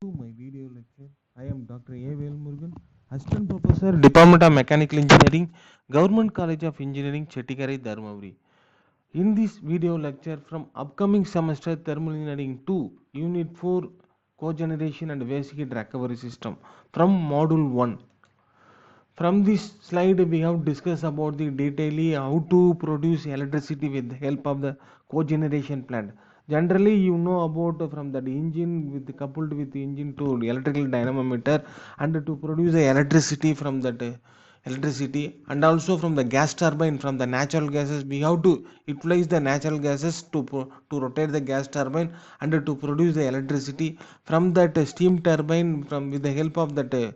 To my video lecture. I am Dr. A.VELMURUGAN, Assistant Professor, Department of Mechanical Engineering, Government College of Engineering, Chettikari, Dharmaburi. In this video lecture from upcoming semester Thermal Engineering 2, Unit 4, Cogeneration and Waste Heat Recovery System from Module 1. From this slide, we have discussed about the detailing how to produce electricity with the help of the cogeneration plant. Generally, you know about from that engine with coupled with the engine to electrical dynamometer and to produce the electricity from that electricity, and also from the gas turbine from the natural gases we have to utilize the natural gases to rotate the gas turbine and to produce the electricity from that steam turbine from with the help of that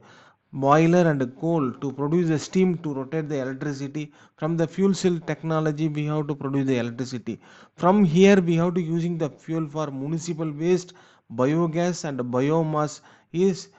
boiler and coal to produce the steam to rotate the electricity. From the fuel cell technology we have to produce the electricity. From here we have to using the fuel for municipal waste, biogas and biomass is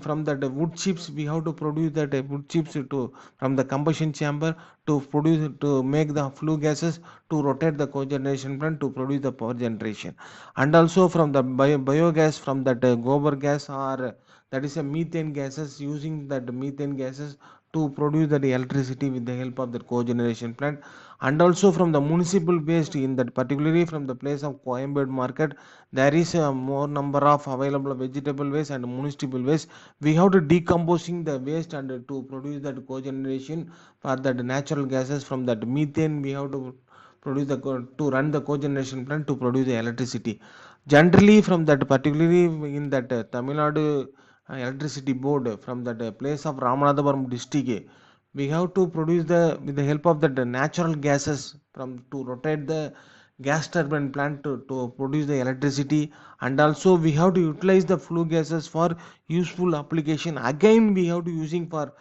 from that wood chips we have to produce that wood chips to from the combustion chamber to produce to make the flue gases to rotate the cogeneration plant to produce the power generation. And also from the biogas from that gobar gas or that is a methane gases, using that methane gases to produce that electricity with the help of the cogeneration plant. And also from the municipal waste, in that particularly from the place of Coimbatore market, there is a more number of available vegetable waste and municipal waste. We have to decomposing the waste and to produce that cogeneration for that natural gases. From that methane we have to produce the to run the cogeneration plant to produce the electricity. Generally from that particularly in that Tamil Nadu electricity board from that place of Ramanathapuram district, we have to produce the with the help of that natural gases from to rotate the gas turbine plant to produce the electricity. And also we have to utilize the flue gases for useful application. Again we have to using for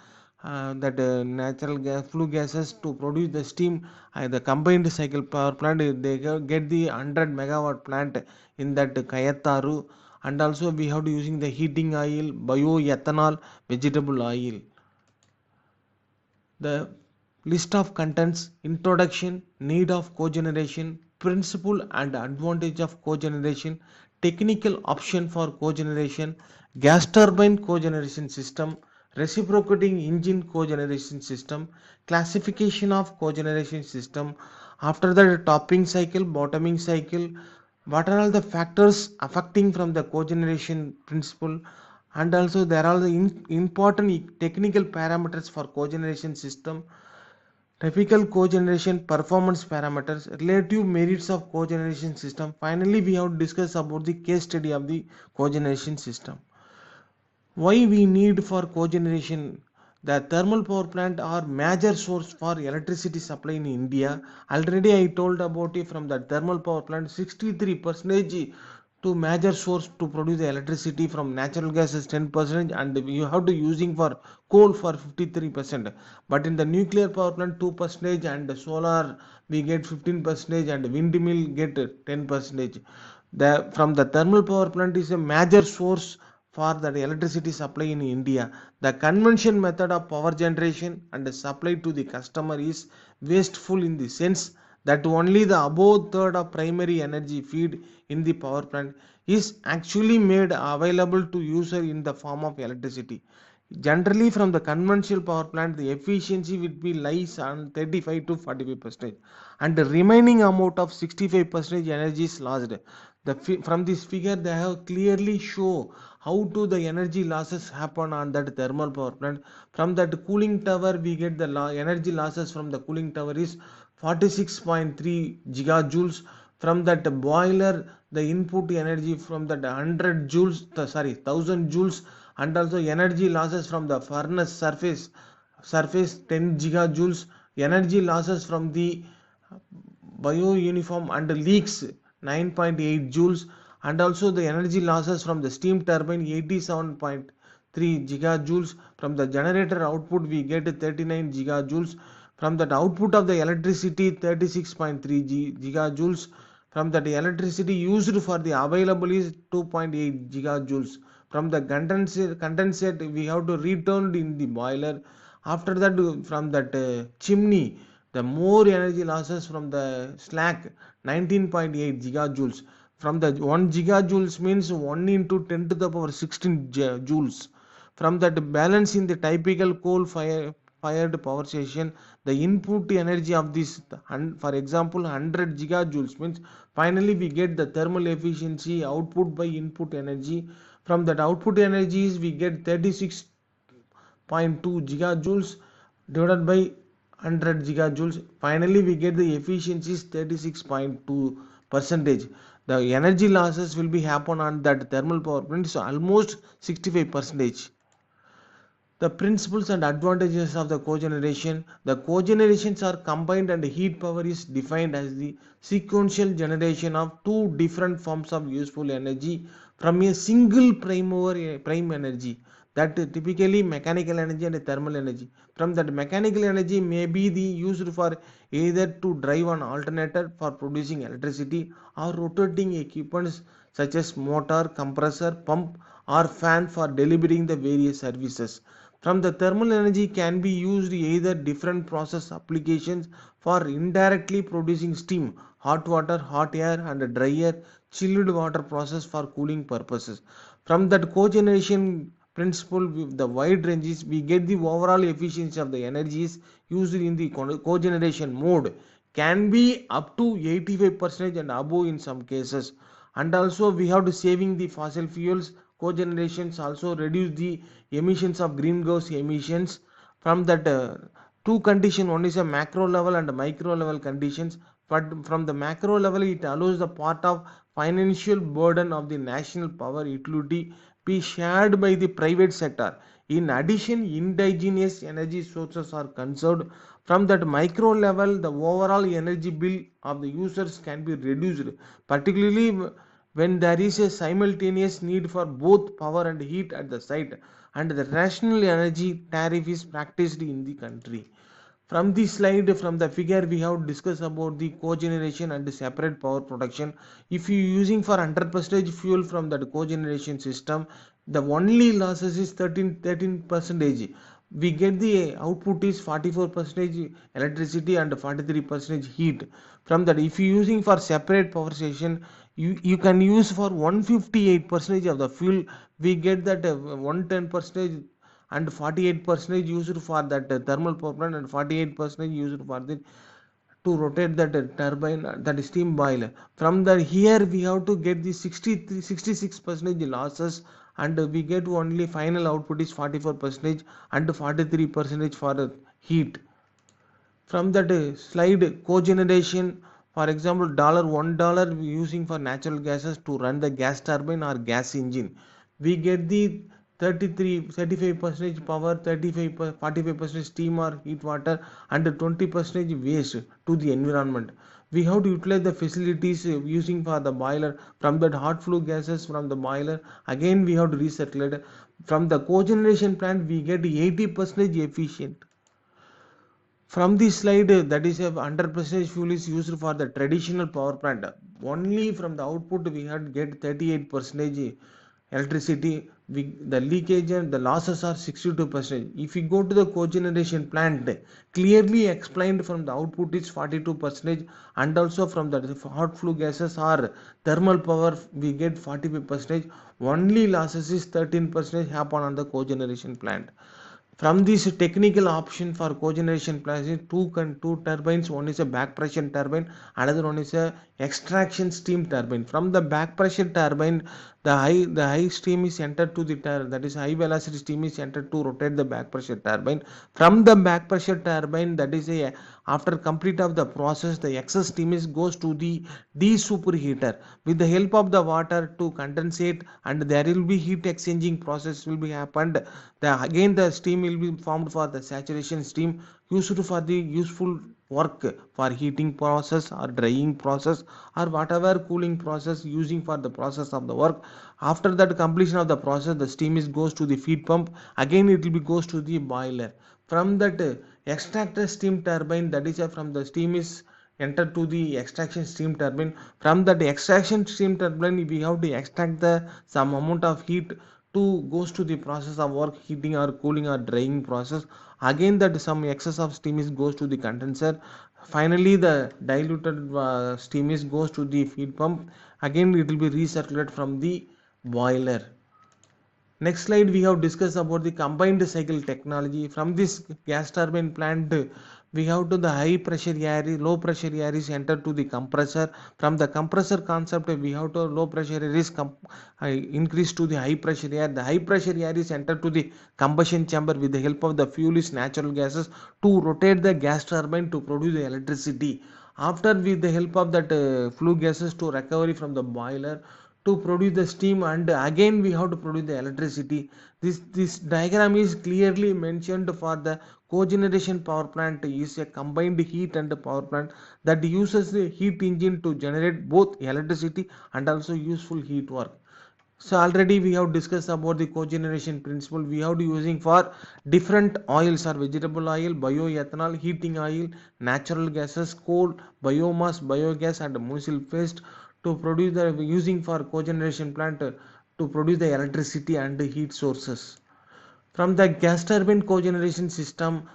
that natural gas flue gases to produce the steam. The combined cycle power plant, they get the 100 megawatt plant in that Kayataru. And also we have to using the heating oil, bioethanol, vegetable oil. The list of contents: introduction, need of cogeneration, principle and advantage of cogeneration, technical option for cogeneration, gas turbine cogeneration system, reciprocating engine cogeneration system, classification of cogeneration system. After that, topping cycle, bottoming cycle, what are all the factors affecting from the cogeneration principle. And also there are the important technical parameters for cogeneration system, typical cogeneration performance parameters, relative merits of cogeneration system. Finally we have discussed about the case study of the cogeneration system. Why we need for cogeneration? The thermal power plant are major source for electricity supply in India. Already I told about it. From the thermal power plant 63% to major source to produce the electricity. From natural gas is 10% and you have to using for coal for 53%. But in the nuclear power plant 2% and solar we get 15% and windmill get 10%. The from the thermal power plant is a major source for the electricity supply in India. The conventional method of power generation and the supply to the customer is wasteful in the sense that only the above third of primary energy feed in the power plant is actually made available to user in the form of electricity. Generally from the conventional power plant the efficiency will be lies on 35 to 45% and the remaining amount of 65% energy is lost. From this figure they have clearly show how to the energy losses happen on that thermal power plant. From that cooling tower we get the energy losses from the cooling tower is 46.3 gigajoules. From that boiler the input energy from that 100 joules, sorry 1000 joules. And also energy losses from the furnace surface 10 gigajoules. Energy losses from the biouniform and leaks 9.8 joules. And also the energy losses from the steam turbine 87.3 gigajoules. From the generator output we get 39 gigajoules. From that output of the electricity 36.3 gigajoules. From that electricity used for the available is 2.8 gigajoules. From the condensate we have to return in the boiler. After that from that chimney the more energy losses from the slack 19.8 gigajoules. from the 1 gigajoules means 1 into 10 to the power 16 joules. From that balance in the typical fired power station, the input energy of this, for example, 100 gigajoules means finally we get the thermal efficiency output by input energy. From that output energies we get 36.2 gigajoules divided by 100 gigajoules. Finally we get the efficiency is 36.2 percentage. The energy losses will be happen on that thermal power plant, so almost 65 percentage. The principles and advantages of the cogeneration. The cogenerations are combined and heat power is defined as the sequential generation of two different forms of useful energy from a single prime energy, that typically mechanical energy and thermal energy. From that mechanical energy may be the used for either to drive an alternator for producing electricity or rotating equipments such as motor, compressor, pump or fan for delivering the various services. From the thermal energy can be used either different process applications for indirectly producing steam, hot water, hot air and dry air, chilled water process for cooling purposes. From that cogeneration principle, the wide ranges, we get the overall efficiency of the energies used in the cogeneration mode can be up to 85% and above in some cases. And also we have to saving the fossil fuels. Cogenerations also reduce the emissions of greenhouse emissions. From that two condition, one is a macro level and micro level conditions, but from the macro level it allows the part of financial burden of the national power utility be shared by the private sector. In addition, indigenous energy sources are conserved. From that micro level, the overall energy bill of the users can be reduced, particularly when there is a simultaneous need for both power and heat at the site, and the rational energy tariff is practiced in the country. From this slide, from the figure, we have discussed about the cogeneration and the separate power production. If you using for 100% fuel from that cogeneration system, the only losses is 13 percentage. We get the output is 44 percentage electricity and 43 percentage heat. From that, if you using for separate power station, you can use for 158 percentage of the fuel. We get that 110 percentage and 48 percentage used for that thermal power plant, and 48 percentage used for the to rotate that turbine, that steam boiler. From the here we have to get the 66 percentage losses, and we get only final output is 44 percentage and 43 percentage for heat. From that slide, cogeneration, for example, $1 we using for natural gases to run the gas turbine or gas engine, we get the 35 percentage power, 45 percentage steam or heat water, and 20 percentage waste to the environment. We have to utilize the facilities using for the boiler. From that hot flue gases from the boiler, again we have to recirculate. From the cogeneration plant we get 80 percentage efficient. From this slide, that is a 100% fuel is used for the traditional power plant. Only from the output we had get 38% electricity. The leakage and the losses are 62%. If we go to the cogeneration plant, clearly explained from the output is 42%, and also from the hot flue gases or thermal power we get 45%. Only losses is 13% happen on the cogeneration plant. From this technical option for cogeneration plant, two turbines, one is a back pressure turbine, another one is a extraction steam turbine. From the back pressure turbine, the high steam is entered to the that is high velocity steam is entered to rotate the back pressure turbine. From the back pressure turbine, that is a after complete of the process, the excess steam is goes to the desuperheater with the help of the water to condensate, and there will be heat exchanging process will be happened. Again the steam will be formed for the saturation steam used for the useful work for heating process or drying process or whatever cooling process using for the process of the work. After that completion of the process, the steam is goes to the feed pump, again it will be goes to the boiler. From that extractor steam turbine, that is from the steam is enter to the extraction steam turbine. From that extraction steam turbine we have to extract the some amount of heat to goes to the process of work, heating or cooling or drying process. Again that some excess of steam is goes to the condenser. Finally the diluted steam is goes to the feed pump. Again it will be recirculated from the boiler. Next slide, we have discussed about the combined cycle technology. From this gas turbine plant, we have to the high pressure air, low pressure air is entered to the compressor. From the compressor concept, we have to low pressure air is increase to the high pressure air. The high pressure air is entered to the combustion chamber with the help of the fuel is natural gases to rotate the gas turbine to produce the electricity. After with the help of that flue gases to recovery from the boiler to produce the steam, and again we have to produce the electricity. This diagram is clearly mentioned for the cogeneration power plant is a combined heat and power plant that uses the heat engine to generate both electricity and also useful heat work. So already we have discussed about the cogeneration principle. We have to using for different oils or vegetable oil, bioethanol, heating oil, natural gases, coal, biomass, biogas and municipal waste to produce the using for cogeneration plant to produce the electricity and the heat sources. From the gas turbine cogeneration system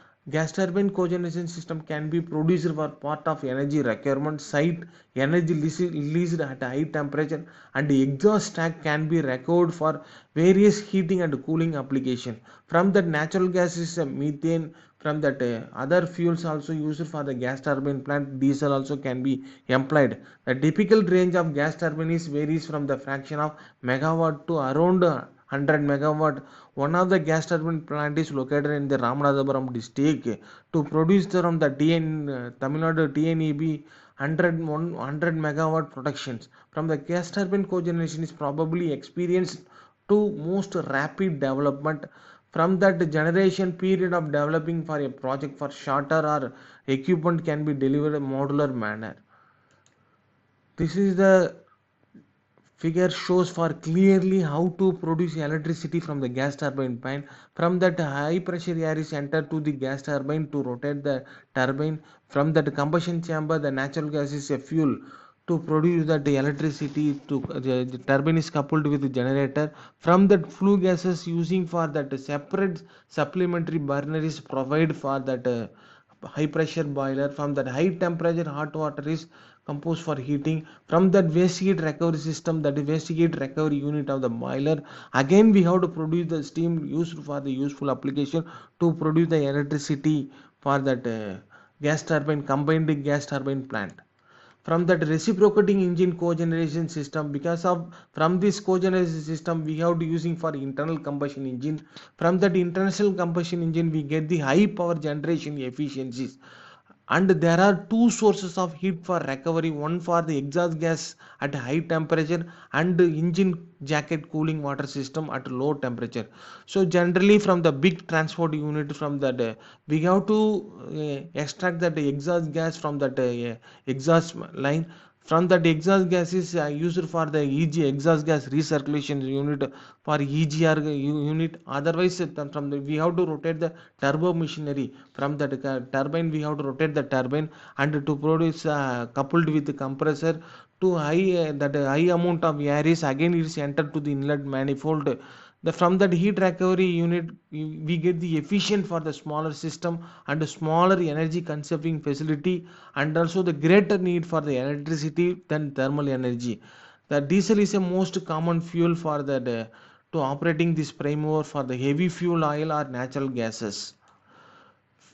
can be produced for part of energy requirement site, energy released at high temperature, and exhaust stack can be recovered for various heating and cooling application. From the natural gas is methane, from that other fuels also used for the gas turbine plant, diesel also can be employed. The typical range of gas turbine is varies from the fraction of megawatt to around 100 megawatt. One of the gas turbine plant is located in the Ramanathapuram district to produce from the Tamil Nadu TNEB 100 megawatt productions. From the gas turbine cogeneration is probably experienced to most rapid development. From that generation period of developing for a project for shorter or equipment can be delivered in a modular manner. This is the figure shows for clearly how to produce electricity from the gas turbine plant. From that high pressure air is entered to the gas turbine to rotate the turbine. From that combustion chamber the natural gas is a fuel to produce that electricity to the turbine is coupled with the generator. From that flue gases using for that separate supplementary burner is provided for that high pressure boiler. From that high temperature hot water is composed for heating. From that waste heat recovery system, that is waste heat recovery unit of the boiler, again we have to produce the steam used for the useful application to produce the electricity for that gas turbine combined gas turbine plant. From that reciprocating engine cogeneration system, because of from this cogeneration system we have to using for internal combustion engine. From that internal combustion engine we get the high power generation efficiencies, and there are two sources of heat for recovery, one for the exhaust gas at high temperature and the engine jacket cooling water system at low temperature. So generally from the big transport unit, from that we have to extract that exhaust gas from that exhaust line. From that exhaust gas is used for the exhaust gas recirculation unit for EGR unit. Otherwise from the we have to rotate the turbo machinery. From that turbine we have to rotate the turbine and to produce coupled with the compressor to high that high amount of air is again it is entered to the inlet manifold. From that heat recovery unit we get the efficient for the smaller system and smaller energy conserving facility, and also the greater need for the electricity than thermal energy. The diesel is a most common fuel for that to operating this prime mover for the heavy fuel oil or natural gases.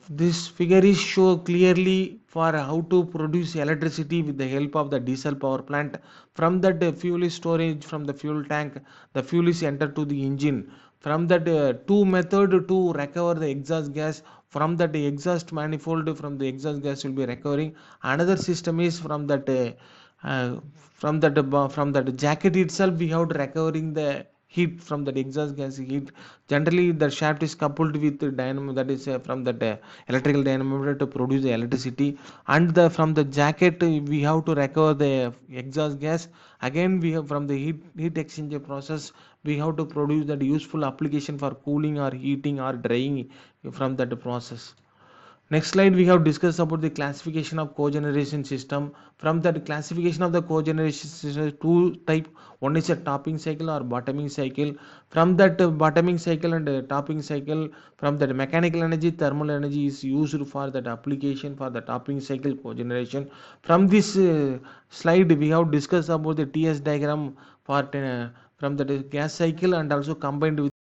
This figure is show clearly for how to produce electricity with the help of the diesel power plant. From that fuel is storage from the fuel tank, the fuel is entered to the engine. From that two method to recover the exhaust gas. From that exhaust manifold, from the exhaust gas will be recovering. Another system is from that from that jacket itself we have to recovering the heat from that exhaust gas heat. Generally the shaft is coupled with the dynamo, that is from that electrical dynamometer to produce the electricity, and the from the jacket we have to recover the exhaust gas. Again we have from the heat exchanger process we have to produce that useful application for cooling or heating or drying from that process. Next slide, we have discussed about the classification of cogeneration system. From that classification of the cogeneration system, two type. One is a topping cycle or bottoming cycle. From that bottoming cycle and topping cycle, from that mechanical energy, thermal energy is used for that application for the topping cycle cogeneration. From this slide, we have discussed about the TS diagram for from the gas cycle and also combined with